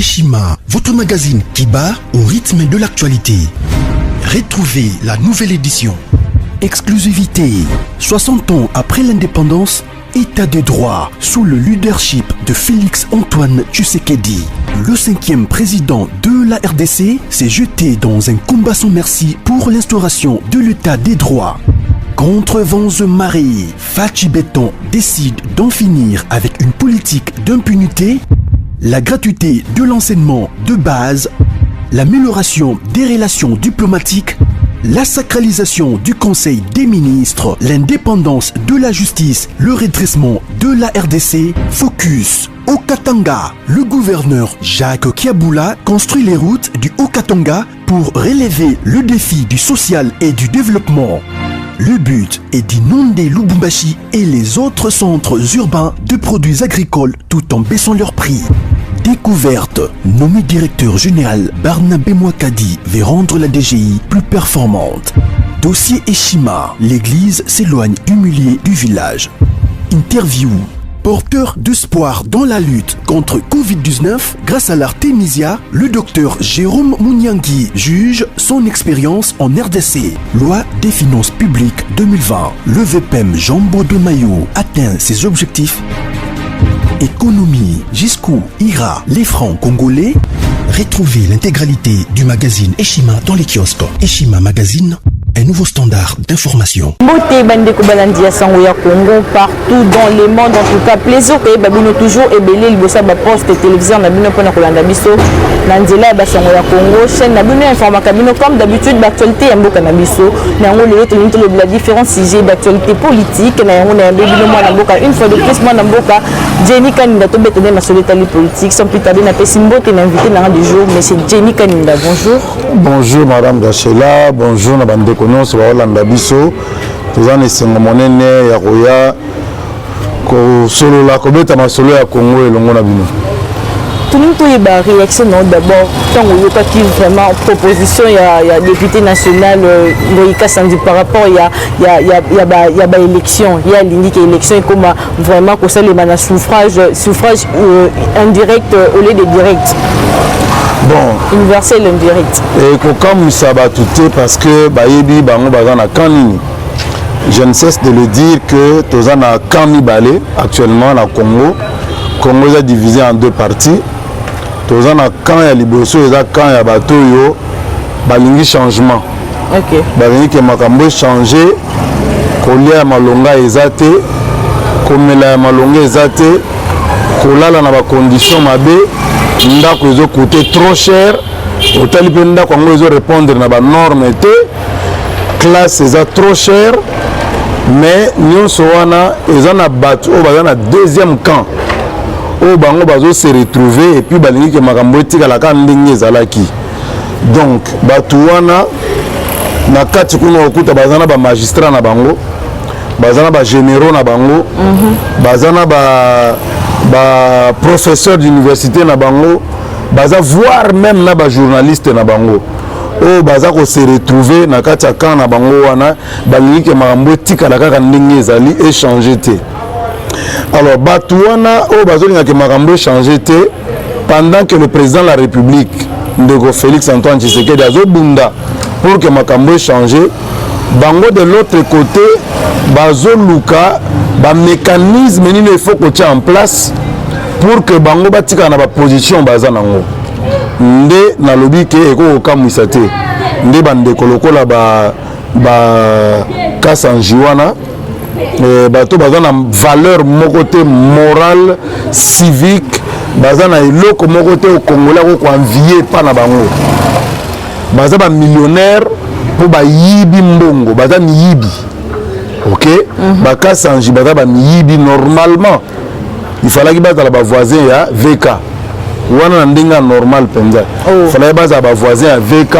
Eshima, votre magazine qui bat au rythme de l'actualité. Retrouvez la nouvelle édition. Exclusivité. 60 ans après l'indépendance, État de droit sous le leadership de Félix-Antoine Tshisekedi. Le 5e président de la RDC s'est jeté dans un combat sans merci pour l'instauration de l'État des droits. Contre vents et marées, Fachi Béton décide d'en finir avec une politique d'impunité, la gratuité de l'enseignement de base, l'amélioration des relations diplomatiques, la sacralisation du Conseil des ministres, l'indépendance de la justice, le redressement de la RDC, focus. Au Katanga, le gouverneur Jacques Kiaboula construit les routes du Haut-Katanga pour relever le défi du social et du développement. Le but est d'inonder Lubumbashi et les autres centres urbains de produits agricoles tout en baissant leur prix. Découverte, nommé directeur général Barnabé Mouakadi veut rendre la DGI plus performante. Dossier Eshima, l'église s'éloigne humiliée du village. Interview, porteur d'espoir dans la lutte contre Covid-19 grâce à l'Artemisia, le docteur Jérôme Mouniangui juge son expérience en RDC. Loi des finances publiques 2020. Le VPM Jambo de Mayo atteint ses objectifs. Économie, jusqu'où ira les francs congolais? Retrouvez l'intégralité du magazine Eshima dans les kiosques. Eshima Magazine, un nouveau standard d'information. Beauté Bandeko Balandia Sangoya Congo, partout dans le monde, en tout cas, plaisir que Babino toujours ébélé, le bossa poste téléviseur, Nabino Pona Kolanda Biso, Nanzela Basangoya Congo, chaîne Nabino Informa Kabino, comme d'habitude, d'actualité Mboka Nabiso, Nango le la différents sujets d'actualité politique, Nango Nabino Mboka, une fois de plus, moi Namboka, Jenny Kaninda Tobet de ma solitaire politique, sans plus tarder, n'a pas Simbote, invité dans du jour, mais c'est Jenny Kaninda. Bonjour. Bonjour Madame Gachela, bonjour Nabandeko. Nous sommes biso tozana esengo monene ya koya ko solo la kobeta masolo ya Congo elongo na bino. Tout le monde a réaction d'abord tant qu'il y a vraiment proposition il y a député national Moïka Sandi par rapport il y a élection il y a l'indique élection et comment vraiment que ça les mana suffrage indirect au lieu de direct. Bon, universel indirect. Et comme ça va tout parce que bayebi bango bazana kanini. Je ne cesse de le dire que tozana kanibale actuellement na Congo. Congo est divisé en deux parties. Tozana kan ya liboso eza kan ya bato yo balingi changement. OK. Balingi ke makambo changer kolia malonga ezate, komela malonga ezate, kolala na ba conditions mabe. Ndako ezo coûter trop cher otali pe ndako ngo ezo répondre na ba norme te classe eza trop cher mais nyonso wana eza na bato o baza na deuxième camp o bango bazo se retrouver et puis balingi ke makambo etikala ka ndenge ezalaki donc bato wana na kati kuna okuta baza na ba magistrat na bango baza na ba généraux na bango baza na ba professeur d'université na bango baza voire même na ba journaliste na bango o baza ko se retrouver na kati ya camp na bango wana balingi ke makambo tikala kaka ndenge ezali échanger te. Alors bato wana o bazolinga ke makambo échanger te pendant que le président de la République ndeko Félix Antoine Tshisekedi azobunda pour que makambo échanger bango de l'autre côté bazoluka ba mécanisme nini il faut que en place pour que bango batika na ba position baza nango nde na lobi ke eko kamwisa te nde bande kolokola ba kasanjiwana bato baza na valeur moko te morale civique baza na eloko moko te au Congolais ko envier pa na bango baza ba millionnaire po ba yibi mbongo baza miyibi. OK, bakasanji baza ba miyibi normalement il fallait que baza ba voisin ya VK wana ndinga normal penza il fallait baza ba voisin ya VK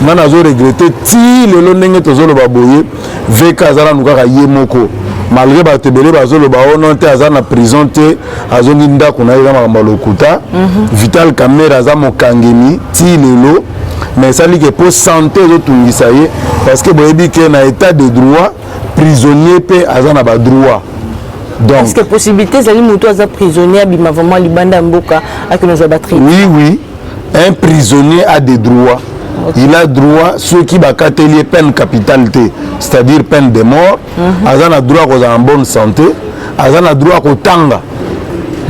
mana zo regretter ti lelo ndenge tozolo ba boye VK azala nuka ye moko malgré bato belé bazolo ba ono te azana prison te azongi ndako na eza makamba lokuta Vital Kamerhe aza mokangemi ti lelo mais ça dit que pour santé ezotungisa ye parce que boyebi ke na état de droit prisonnier pe azana ba droit. Donc est-ce que possibilité zali muto aza prisonnier bima vraiment libanda mboka à que nous abattrions. Oui. Un prisonnier a des droits. Okay. Il a droit, ceux qui ont peine capitale, c'est-à-dire peine de mort, ils ont droit à en bonne santé, ils ont droit au tanga.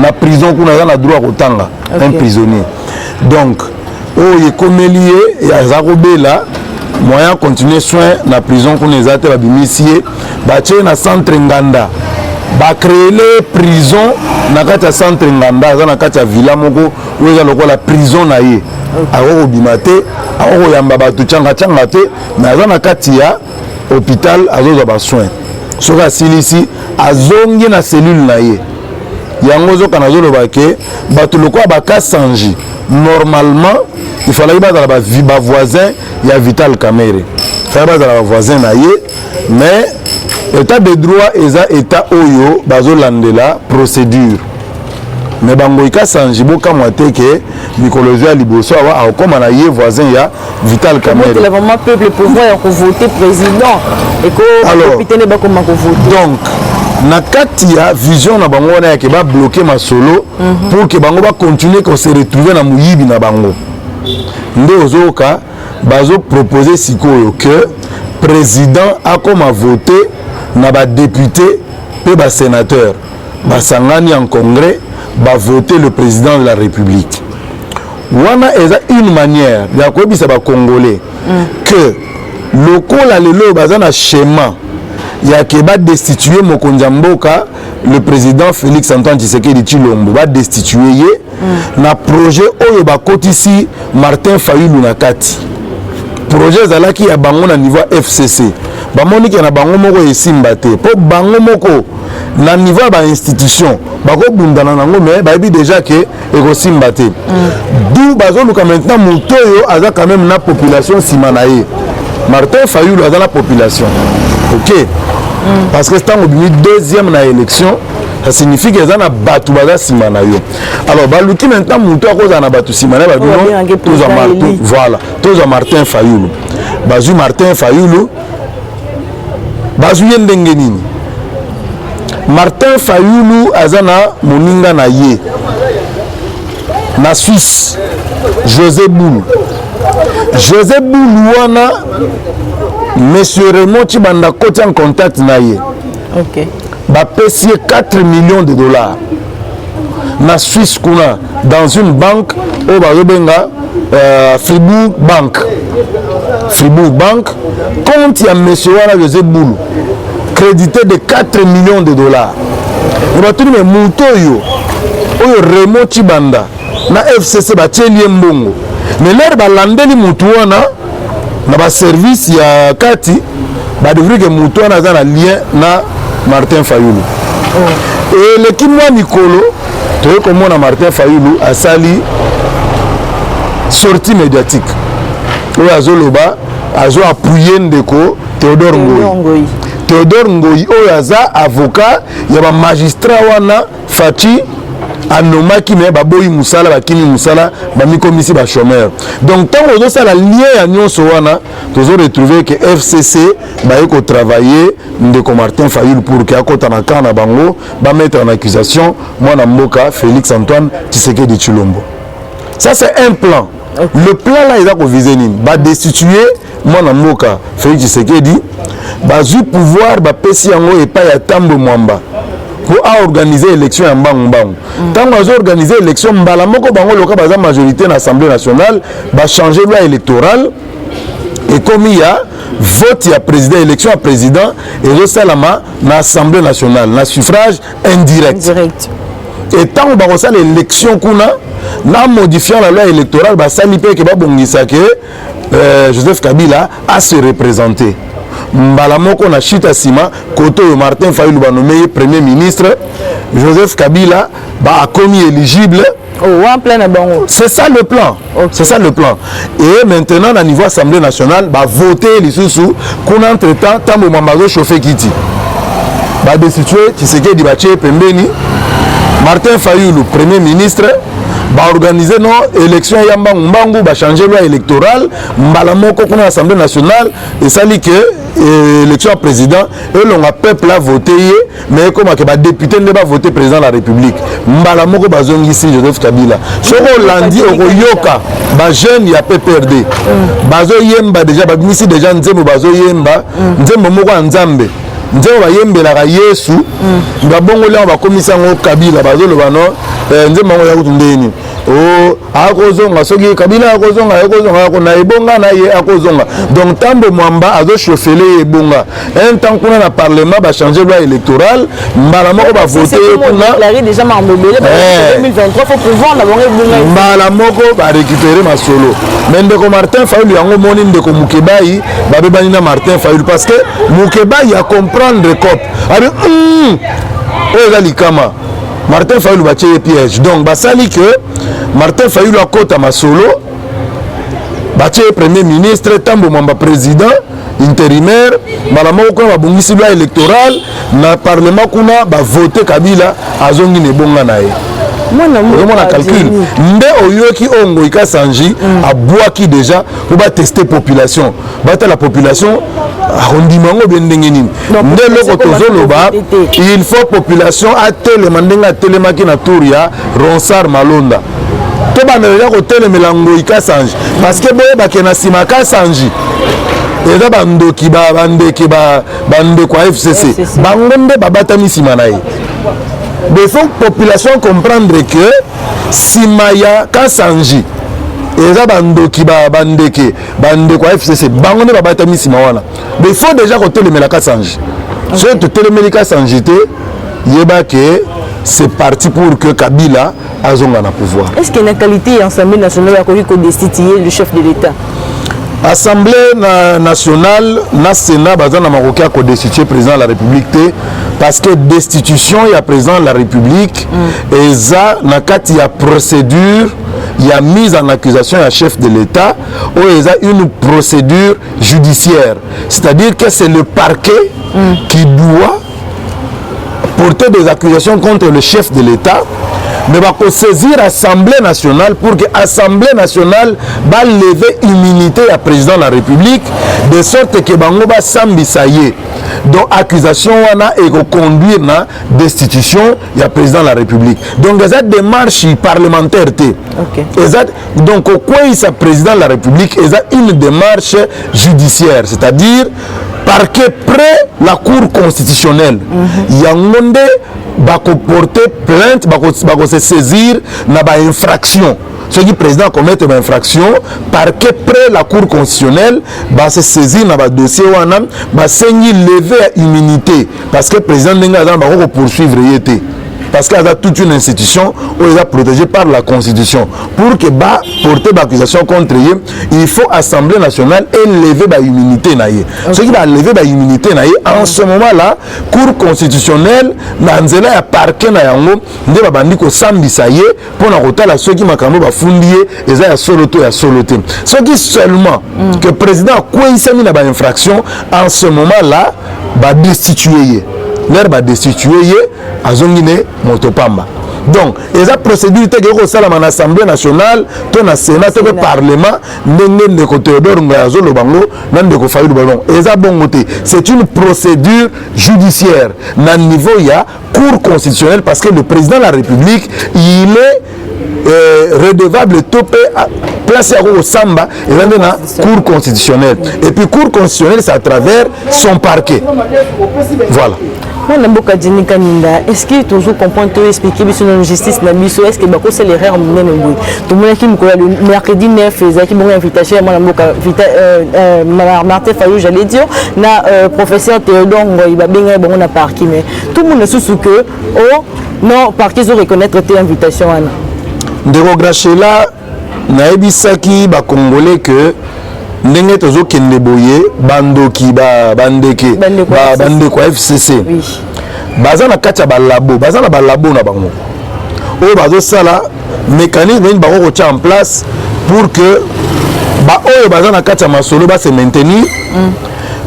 La prison, ils ont droit au tanga, un prisonnier. Donc, il est comme lié, il y a là, moyen de continuer soin dans la prison qu'on les a été abimisier, bâtir un centre Nganda, créer les prisons dans le centre Nganda, dans la villa moko où il y a la prison naïe. Alors obimate, alors yamba batu changa te, mais dans la katia hôpital azo ba soin. Soka silisi azongi na cellule naïe. Yango zo kana zo lobake batu lokwa ba kasanji. Normalement, il fallait ba dans ba voisin ya Vital Kamerhe. Fallait ba dans ba voisin naïe, mais état de droit eza état oyo bazo landela procédure. Mais bangoika sanji boka moite que Nicolas Liboso a comme on a yé voisin ya Vital Kamerhe. Le vraiment peuple pouvoir voter président et que capitaine ba comment voter. Donc na katia vision na bango na ke ba bloquer ma solo pour que bango ba continuer qu'on se retrouver na muyibi na bango. Ndozoka bazo proposer sikoyo que président a comme a voter na ba député pe ba sénateur ba sangani en congrès va voter le président de la République. Wana est une manière de Congolais que le col lelo bazana schéma ya ke ba destituer Mokonjamboka le président Félix Antoine Tshisekedi Tshilombo va destituer ye na projet oyo ba kotisi Martin Fayulu na kati. Projet zalaki ya bango na niveau FCC. Bamoni ke na bango moko esimba te. Po bango moko na niveau ba institution bako bundana nango mais ba bi déjà que ekosimba te. D'où bazo luka maintenant mutoyo aza quand même na population simanaye. Martin Fayulu aza la population. OK. Parce que c'est un deuxième na élection, ça signifie que ça na batu baza simanayo. Alors baluki maintenant muto akoza na batu simanaye ba bino toza Martin voilà, toza Martin Fayulu. Bazu Martin Fayulu bazu yendenge nini? Martin Fayulu azana moninga na ye na Suisse José Boulou wana monsieur Raymond Tshibanda koti en contact na ye. OK. Ba payé 4 millions de dollars na Suisse kuna dans une banque au bazobenga Fribourg Bank compte ya monsieur wana José Boulou crédité de 4 millions de dollars. On va tenir Moutoyo, Oyo Raymond Tshibanda, na FCC Batelie Mbongo. Mais l'air balandeli Moutouana, na ba service ya Kati, ba devrait que Moutouana a un lien na Martin Fayulu. Et l'équipe moi Nicolo, tu vois comment na Martin Fayulu a sali sortie médiatique. Oyo azoloba, azo appuyer ndeko Théodore Ngoyi. Théodore Ngoyi oyaza avocat ya ba magistrat wana Fachi anomaki me baboyi musala bakimi musala bamikomisi ba chômeur. Donc tant ozo sala lien ya nyonso wana tozo retrouver que FCC baiko travailler ndeko Martin Fayulu pour que akota na kana bango ba mettre en accusation mwana mboka Félix Antoine Tshisekedi Tshilombo. Ça c'est un plan. Le plan là il a ko viser nini ba destituer mwana mboka Félix Tshisekedi bazu pouvoir ba pesi yango et pas ya Tambo Mwamba pour organiser élection ya mbangu tant bazo organiser élection mbala moko bango loka baza majorité na Assemblée nationale ba changer loi électorale et comme il y a vote ya président élection à président et le salama na Assemblée nationale na suffrage indirect. Et tant ba ko sala élection kuna na modifiant la loi électorale ba sali pe ke ba bongisa ke Joseph Kabila a se représenter. Mbala moko na chita sima koto Martin Fayulu ba nommé premier ministre, Joseph Kabila ba commis éligible. En plein bango. C'est ça le plan. Okay. C'est ça le plan. Et maintenant à niveau Assemblée nationale ba voter les sous qu'on entre-temps Tambo Mambazo chauffé kiti. Ba destituer Tshisekedi Bache pembeni. Martin Fayulu premier ministre organiser non élection ya mbangu ba changer loi électorale mbala moko kuna assemblée nationale et ça dit que élection à président et l'on a peuple a voté mais comme que ba député ne va voter président de la République mbala moko bazongisi Joseph Kabila soko landi okoyoka ba jeune ya PPRD bazo yemba déjà ba bimisi déjà nzembo bazo yemba nzembo moko ya nzambe nzembo bayembelaka Yesu babongolanga bakomisa ngo Kabila bazoloba no nzembo ngo ya kutundeni o akozonga soki Kabila akozonga na ebonga na ye akozonga donc tambo mwamba azo chauffer ebonga un temps kuna na parlement ba changer loi électorale mbala moko ba voter kuna la déjà mambobele 2023 faut pouvoir na bonga ebonga mbala moko ba récupérer masolo mais ndeko Martin Fayulu yango moni ndeko Mukebai ba bebani na Martin Fayulu parce que Mukebai a comprendre cop ari oza likama Martin Fayulu batie piège donc basali que Martin Fayulu a kota masolo batie premier ministre tambo mwamba président intérimaire malamoko kuna babungisi loi électorale na parlement kuna ba voter Kabila azongi ne bonga na ye mona calcul nde oyoki ongo ikasanji abwaki déjà pour ba tester population bata la population arrondimango bendenge nini nde loko tozoloba il faut population atelema ndenge atelemaki na tour ya Ronsard Malonda to bandelela kotelemela ngo ikasanji parce que boyebake na nsima kasanji eza bandoki bandeko ya FCC bango nde babatami nsima na ye il faut population comprendre que nsima ya kasanji eza bandoki bandeko ya FCC bango nde babatami nsima wana il faut déjà kotelemela kasanji soki totelemeli kasanji te yeba ke c'est parti pour que Kabila azonga na pouvoir. Est-ce qu'il y a une qualité en Assemblée nationale à destituer le chef de l'État? Assemblée nationale, na Sénat, bazan na Marocain a destitué le président de la République parce que destitution il y a président de la République et ça na kati il y a procédure, il y a mise en accusation à chef de l'État ou il y a une procédure judiciaire. C'est-à-dire que c'est le parquet qui doit porter des accusations contre le chef de l'État, mais va saisir l'Assemblée nationale pour que l'Assemblée nationale va lever immunité à président de la République, de sorte que Bango va s'ambisayer. Donc accusation et conduire na destitution il y a président de la République. Donc il y a des démarches parlementaires. Donc quoi il s'est président de la République, il y a une démarche judiciaire, c'est-à-dire parquet près la Cour constitutionnelle. Il y a un monde qui porter plainte, qui se saisir na ba infraction. Ceux qui président commettent une infraction, parquet près la Cour constitutionnelle, va se saisir dans le dossier va saigner lever immunité parce que le président va poursuivre. Parce qu'il y a toute une institution où il est protégé par la Constitution. Pour que bah porter l'accusation contre lui, il faut Assemblée nationale et lever l'immunité. Ce qui va lever l'immunité, en ce moment-là, Cour constitutionnelle, Nanzela a parqué na yango, nde ba bandi ko sambisa ye pour na kotala ceux qui makambo ba fundier et ça ya soloto ya soloté. Ce qui seulement que président quoi il s'est mis dans ba infraction en ce moment-là, ba destituer. L'air va destituer à Zongine Motopamba. Donc, il y a une procédure qui est dans l'Assemblée nationale, dans le Sénat, dans le Parlement, c'est une procédure judiciaire. Dans le niveau, il y a Cour constitutionnelle parce que le président de la République, il est redevable topé placé au Samba et dans la Cour constitutionnelle. Et puis Cour constitutionnelle, c'est à travers son parquet. Voilà. Est-ce que toujours comprendre tout expliquer sur la justice na biso est-ce que bako c'est l'erreur même boy tout le monde qui me mercredi 9 ezaki bongo invitation à mboka Martin Fayulu j'allais dire na professeur Théodore Ngoy ba benga bongo na parking mais tout le monde sous que oh non parquet zo reconnaître tes invitations ana ndeko Grachela na ebisaki ba congolais que ndenge tozokende boye bandoki bandeko FCC baza na kati ya balabo baza na balabo na bango oyo bazosala mécanisme nini bakokotia en place pour que baoyo baza na kati ya masolo base maintenir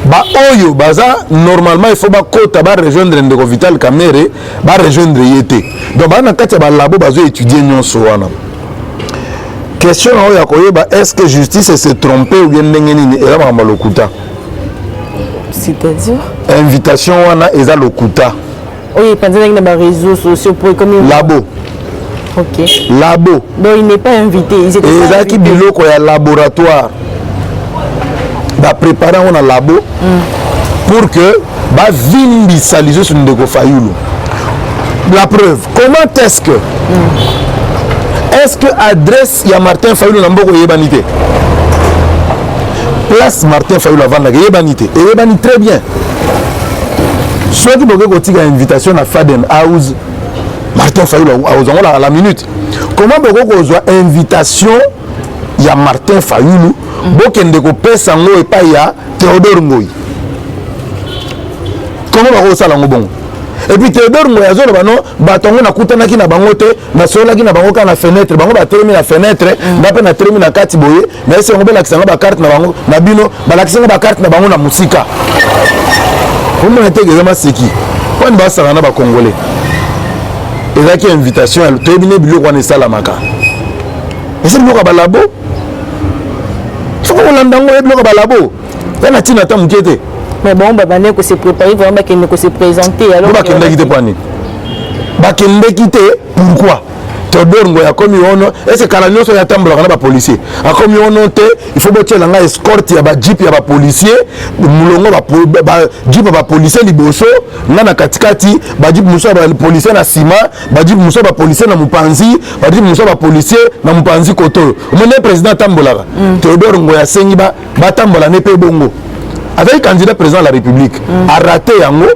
baoyo baza normalement il faut bakota barejoindre ndeko Vital Kamerhe barejoindre ye te donc baza na kati ya balabo bazoétudie nyonso wana question ya koyeba est-ce que justice s'est trompée ou bien ndenge nini eza makambo lokuta. C'est-à-dire invitation wana eza lokuta. Oui, pendant que les réseaux sociaux pour comme labo. OK. Labo. Donc il n'est pas invité, ils étaient pas invités. Biloko ya laboratoire. Ba préparer un labo pour que ba vimbisaliser sur ndeko Fayulu. La preuve, comment est-ce que adresse ya Martin Fayulu na mboko yebanité? Place Martin Fayulu avant la yebanité. Et yebani très bien. Soit qui peut kotika invitation à Faden House Martin Fayulu à la minute. Comment peut kozwa invitation ya Martin Fayulu bokende ko pesa ngo epa ya Théodore Ngoyi? Comment va ça lango bon? Et puis Théodore Ngoyi azolo bano batongo na kutanaki na bango te na solaki na bango kana fenêtre bango ba terminer la fenêtre ngape na terminer na kati boye mais c'est on bela kisanga ba carte na bango na bino ba kisanga ba carte na bango na musika. Comment était vraiment seki? Quand ba sala na ba congolais. Et là qui invitation à terminer biloko wana salamaka. Et c'est biloko ba labo. Faut qu'on landango e biloko ba labo. Yana tina ta mukete. Mais bon, bah, il faut se préparer, vraiment qu'il faut se présenter. Alors, bah, pourquoi? Théodore Ngoyi a commis on et c'est quand nous sommes à table là policier a commis on il faut mettre la escorte ya ba jeep ya ba policier mulongo ba jeep ba policier liboso na katikati ba jeep muso ba policier na sima ba jeep muso ba policier na mupanzi ba jeep muso ba policier na mupanzi koto mon président tambola Théodore Ngoyi a sengi ba tambola ne pe bongo avec candidat président de la République a raté yango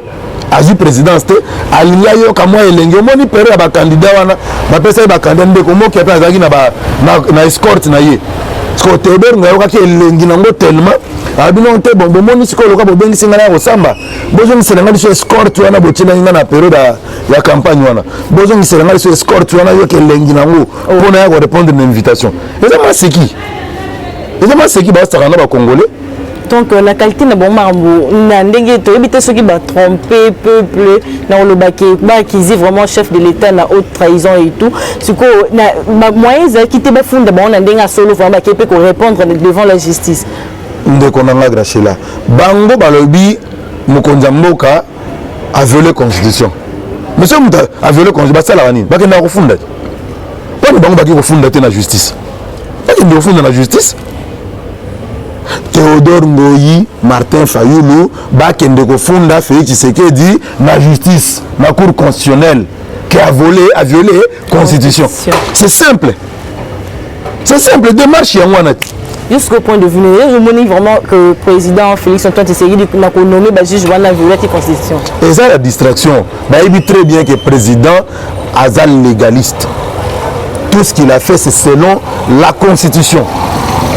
azu présidence te alinia yo kamwa elenge moni pere ya ba candidat wana ba pesa ba candidat ndeko moki apa azaki na escorte na ye parce que Théodore Ngoyi ka elengi nango tellement abino te bon moni sikolo ka bobengi singa na kosamba bozo ngiselenga biso escorte wana botina ninga na période ya campagne wana bozo ngiselenga biso escorte wana yo ke elengi nango pona ya ko répondre na invitation ezama seki ba saka na ba congolais. Donc la qualité na bon marbo na ndenge to ebité ceux qui va tromper peuple na le baké qui est vraiment chef de l'état na haute trahison et tout ce que na moyens qui te ba funda bon na ndenge solo vraiment qui peut répondre devant la justice ndeko na Grachela bango balobi mokonza mboka a violé constitution monsieur muta a violé constitution ba sala nini bakenda ko funda pas bango baki ko funda te na justice bakenda ko funda na justice. Théodore Ngoyi, Martin Fayulu, bakende ko funda Félix Tshisekedi na justice, na cour constitutionnelle qui a violé constitution. C'est simple. C'est simple, démarche ya wana. Jusqu'au point de vue, je me vraiment que le président Félix Antoine Tshisekedi n'a pas nommé le juge de la constitution. Et ça la distraction. Il dit très bien que le président Azal légaliste. Tout ce qu'il a fait, c'est selon la constitution.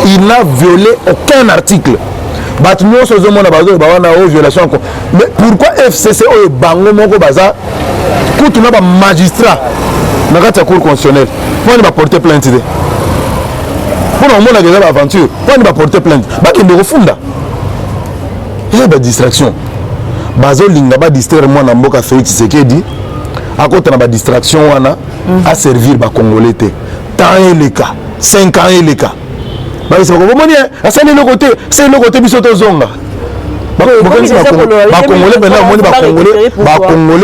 Il n'a violé aucun article. Mais pourquoi FCC est bango moko baza quand on a un magistrat dans la cour constitutionnelle pour ne pas porter plainte pour le monde a aventure pour ne pas porter plainte il y a refunda il y a une distraction bazo linga ba distraire moi na mboka Félix Tshisekedi à côté na ba distraction wana à servir ba congolais te temps et les cas 5 ans et les cas c'est le côté bisoto zonga bakongolais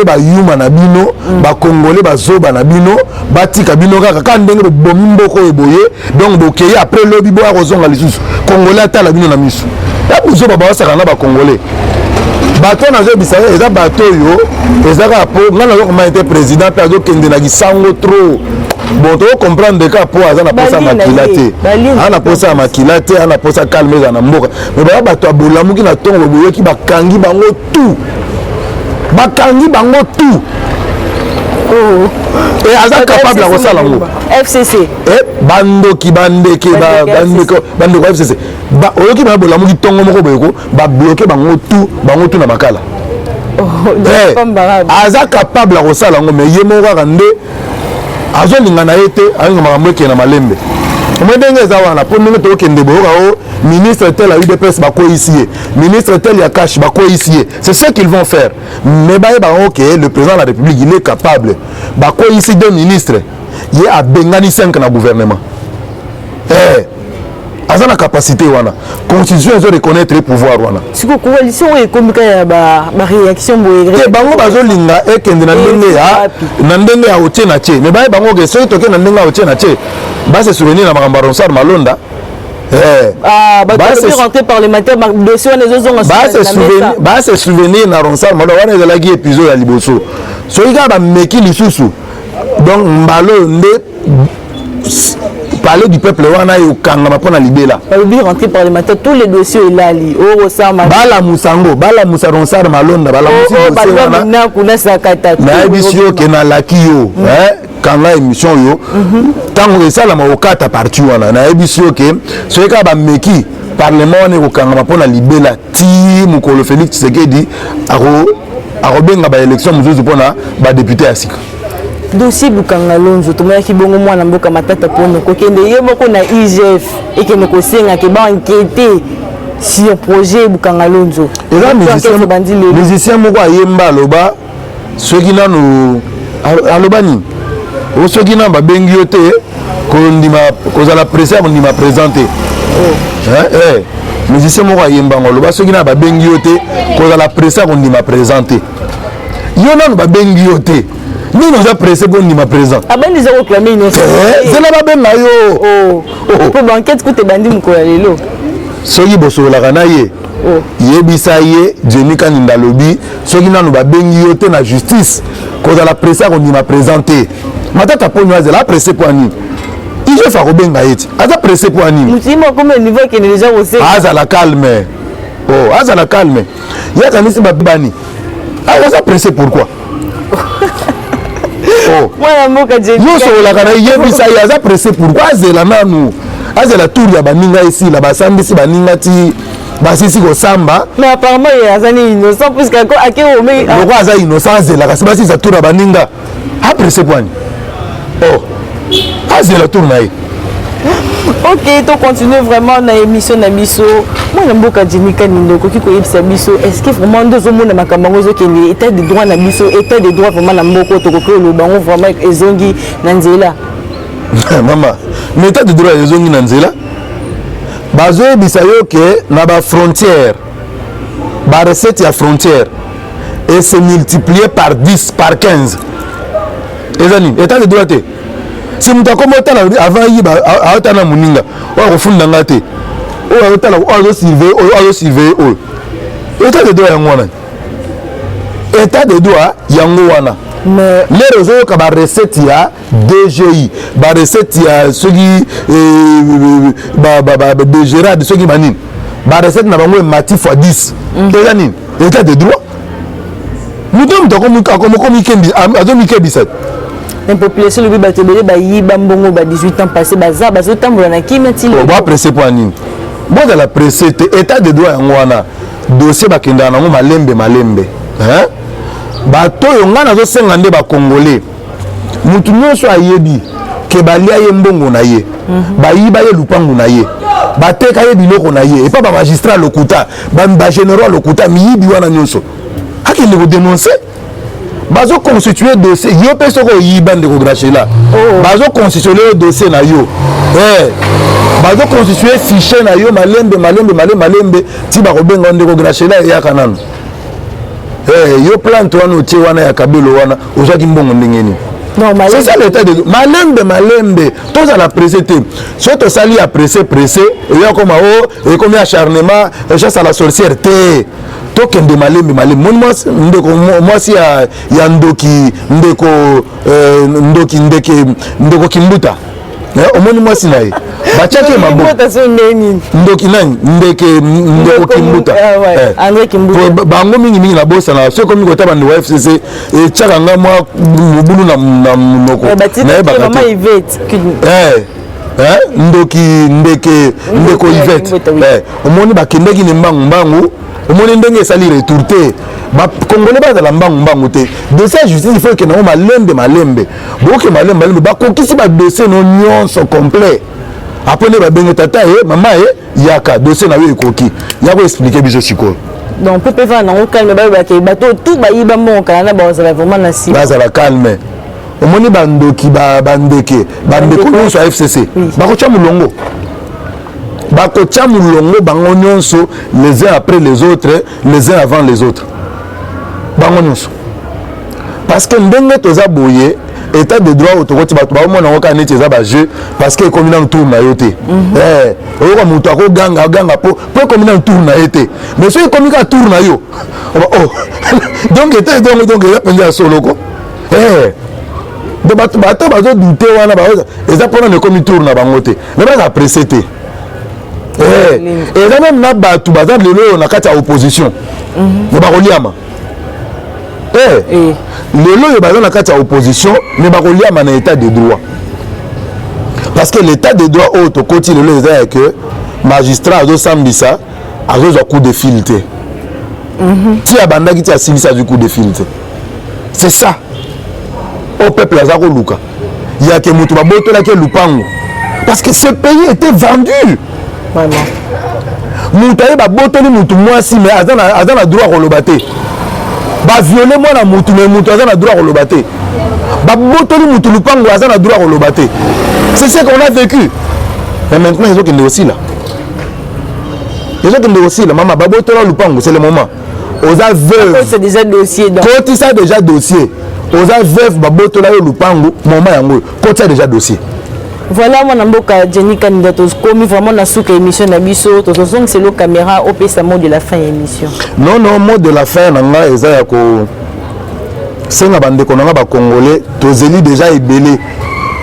bayuma na bino bakongolais bazoba na bino batika bino kaka ka ndenge bomi mboko eboye donc bokeye après lobi boya kozonga lisusu congolais atala bino na miso ya buzoba bawasaka na bakongolais bato nazobisa eza bato oyo ezaka po nga nazokoma ete président mpe azokende na kisango trop bon to comprendre ka po aza na posa makila te ana posa makila te ana posa calme za na mboka mais ba bato abolamuki na tongo boyoki bakangi bango tout et aza capable ya kosala ngo FCC bandoki bandeko FCC oyoki babolamuki tongo moko boyeko babloke bango tout na makala aza capable ya kosala ngo mais ye moko kaka nde azolinga na ye te alinga makambo eke na malembe omoi ndenge eza wana mpo ndenge tokende boyoka o ministre tel ya UDPS bakoyisi ye ministre tel ya cash bakoyisi ye c'est ce qu'ils vont faire mais bayeba ok le président de la République il est capable bakoyisi deux ministres ye abengani 5 na gouvernement aza na capacité wana constitution ezo reconnaître pouvoir wana siko coalition oyo ekomika ya baréaction boye te bango bazolinga ekende na ndenge ya otie na tie mais baye bango ke soki toke na ndenge ya otie na tie base souvenir na makambo ya Ronsard Malonda base souvenir na Ronsard Malonda wana ezalaki épisode ya liboso soki kaka bameki lisusu donc mbalo nde parler du peuple wana yokangama mpona libela balobi rentrer parlementaire tous les dossiers elali bala musa Ronsard Malonda nayebisi yo ke nalaki yo kanga émission yo ntango esalama okata parti wana nayebisi yo ke soki kaka bameki parlement wana ekokangama mpona libela ti mokolo Félix Tshisekedi akobenga baélection mosusu mpona badepute ya sika dossier Bukanga Lonzo tomoyaki bongo mwana mboka matata pono kokende ye moko na IGF ekende kosenga ke ba enquêter sur projet Bukanga Lonzo musicien moko ayemba aloba soki nanu aloba nini soki nanu babengi yo te kozala presse ya kondima présente musicien moko ayemba ngo aloba soki nanu babengi yo te kozala presse ya kondima présente yo nanu babengi yo te nous nous avons pressé pour nous présent. Ah ben ils ont réclamé une autre. C'est là-bas ben là yo. Pour banquette que tu bandi mkolalelo. Soki boso la kanaye. Yebisa ye Jenny Kaninda lobby soki nanu ba bengi yo te na justice cause la presse on m'a présenté. Matata ponyo azela pressé pour ani. Il fa ko benga yeti. Aza pressé pour ani. Mutima comme niveau qui est déjà aussi. Aza la calme. Aza la calme. Ya kanisi ba bani. Aza pressé pourquoi? nyonso olaka na yebisa ye aza pressé pourquoi azela nanu azela tour ya baninga esila basambisi baninga ti basisi kosamba mais apparemment azali innocent puisque loko aza innocent azela kasi basisa tour ya baninga apressé poani azela tour na ye. Ok, to continue vraiment na émission na biso. Moi na mboka Jenny Kaninda ko kiko yebisa biso. Est-ce que vraiment ndozo mona makambo zo kende état de droit na biso, état de droit vraiment na mboko to ko lo bango vraiment ezongi na nzela. Mama, mais état de droit ezongi na nzela. Bazo yebisa yo ke na ba frontière. Ba recette ya frontière et se multiplier par 10 par 15. Ezani, état de droit te. Si mutu akomotala avant yiba aotana moninga oyo akofunda nga te oyo aotala oyo azosurveille oyo état de droit yango wana état de droit yango wana lero ozoyoka barecette ya DGI barecette ya soki dgrad soki banini barecette na bango emati fois 10 eza nini état de droit mutu akomikebisa la population le batebele ba yiba mbongo ba 18 ans passé baza bazotambola na kimia ti ba pressé pour nini bon de la pressé état de droit yango wana dossier bakenda nango malembe hein bato yo ngana zo senga nde ba congolais mutu nyonso ayebi ke balia ye mbongo na ye ba yiba ye lupangu na ye bateka ye biloko na ye et pas ba magistrat lokuta ba général lokuta miyibi wana nyonso akende ko dénoncer bazo constituer dossier yo pe soko yiba ndeko grachela bazo constituer dossier na yo bazo constituer fichier na yo malembe ti ba ko benga ndeko grachela ya kanano yo plante wana otie wana ya kabelo wana ozaki mbongo ndengeni non c'est ça l'état de malembe tous à la pressé surtout sali à pressé et yo comme et comme acharnement chasse à la sorcière te tokende malembe ndeko mwasi ya ndeko kimbuta omoni mwasi na ye bachake maboko ndoki nani ndeko kimbuta bango mingi na bosa na so komi kota bandi wa FCC etiaka nga mwa mobulu na monoko nayebaka ndeko Yvette omoni bakendeki ne mbangu omoni ndenge esali retour te bakongole bazala mbangu te dossier ya justice il faut ke nango malembe boke malembe bakokisi badossier no nyonso complet apres nde babenge tata ye mama ye yaka dossier na yo ekoki ya koexplike biso sikoyo donc pepe va nango calme bayebake bato tout bayiba mbongo kala na bazala vraiment na si bazala calme omoni bandoki bandeko nyonso ya FCC bakotya molongo bakotia mulongo bango nyonso les uns après les autres, les uns avant les autres. Bango nyonso. Parce que ndenge toza boye état de droit autoroute bato ba mona ngoka neti za ba jeu parce que comme dans tour na yote. Oko mutu ako ganga po comme dans tour na yote. Mais so comme ka tour na yo. Oh. Donc état donc il a pendu solo ko. De bato bazo douter wana ba eza pona ne comme tour na bango te. Mais ba apprécier te. Et là même na bato baza lelo na kati ya opposition. Ne ba koliama. Lelo baza na kati ya opposition mais ba koliama na état de droit. Parce que l'état de droit auto côté lelo eza que magistrat azo sambisa azo za coup de fil te. Ti abandaki ti asilisa du coup de fil te. C'est ça. Au peuple aza ko luka. Il y a que mutu ba botola ke lupango. Parce que ce pays était vendu. Vraiment. Mutu ba botoli mutu mwasi mais azana droit ko lobate. Ba violer moi na mutu mais mutu azana droit ko lobate. Ba botoli mutu lupango azana droit ko lobate. C'est ce qu'on a vécu. Mais maintenant ils ont qu'il est aussi là. Ils ont qu'il est aussi là. Maman ba botola lupango c'est le moment. Oza veuve. C'est déjà dossier donc. Quand ça déjà dossier. Oza veuve ba botola lupango moment yango. Quand ça déjà dossier. Voilà mon amboka Jenny candidat comme vraiment na souka émission na biso to song c'est le caméra au pesa mot de la fin émission. Non mot de la fin nanga eza ya ko senga bande ko nanga ba congolais tozeli déjà ebelé.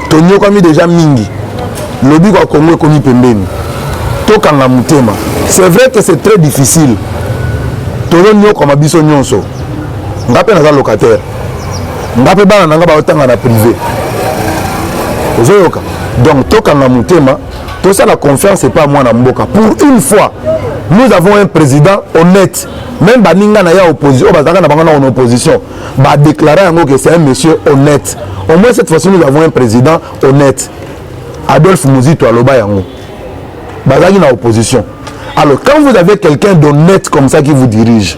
Tonyo komi déjà mingi. Lobi ko Congo komi pembeni. To kanga mutema. C'est vrai que c'est très difficile. Tolo nyo comme biso nyonso. Ngape na za locataire. Ngape bana nanga ba otanga na privé. Ozoyoka. Donc, Tokanga Moutema, tout ça, la confiance, c'est pas moi, Namboka. Pour une fois, nous avons un président honnête. Même Baninga n'a pas opposition, en opposition, va déclarer que c'est un monsieur honnête. Au moins, cette fois-ci, nous avons un président honnête. Adolphe Mouzito Aloba Yango. Bazagi n'a opposition. Alors, quand vous avez quelqu'un d'honnête comme ça qui vous dirige,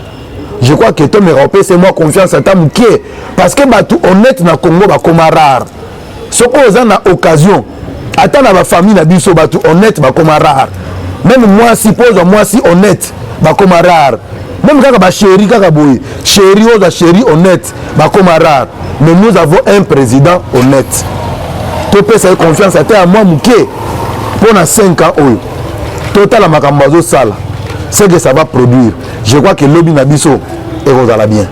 je crois que Tom Européen, c'est moi confiance à Tamouké. Parce que Batou honnête na Congo, comme rare. Ce qu'on a une occasion, attends ma famille na biso batu honnête ba comme rare. Même moi suppose moi si honnête ba comme rare. Même quand ba chéri kaka boy, chéri oza chéri honnête ba comme rare. Mais nous avons un président honnête. Tu peux faire confiance à moi mouké pendant 5 ans oyo. Total makambazo sala. C'est que ça va produire. Je crois que lobby na biso et vous allez bien.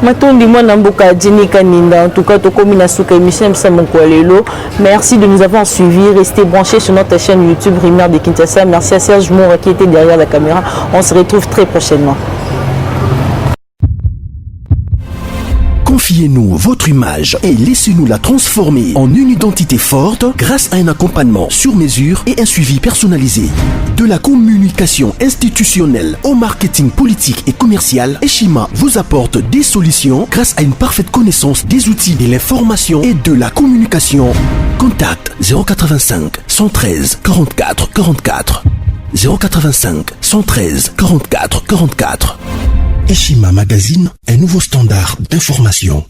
Matondi mwana mboka Jenny Kaninda, en tout cas tokomi na souka émission Msamoko Lelo. Merci de nous avoir suivis, restez branchés sur notre chaîne YouTube Rimer de Kinshasa. Merci à Serge Moura qui était derrière la caméra. On se retrouve très prochainement. Confiez-nous votre image et laissez-nous la transformer en une identité forte grâce à un accompagnement sur mesure et un suivi personnalisé. De la communication institutionnelle au marketing politique et commercial, Eshima vous apporte des solutions grâce à une parfaite connaissance des outils de l'information et de la communication. Contact 085 113 44 44 085 113 44 44. Eshima Magazine, un nouveau standard d'information.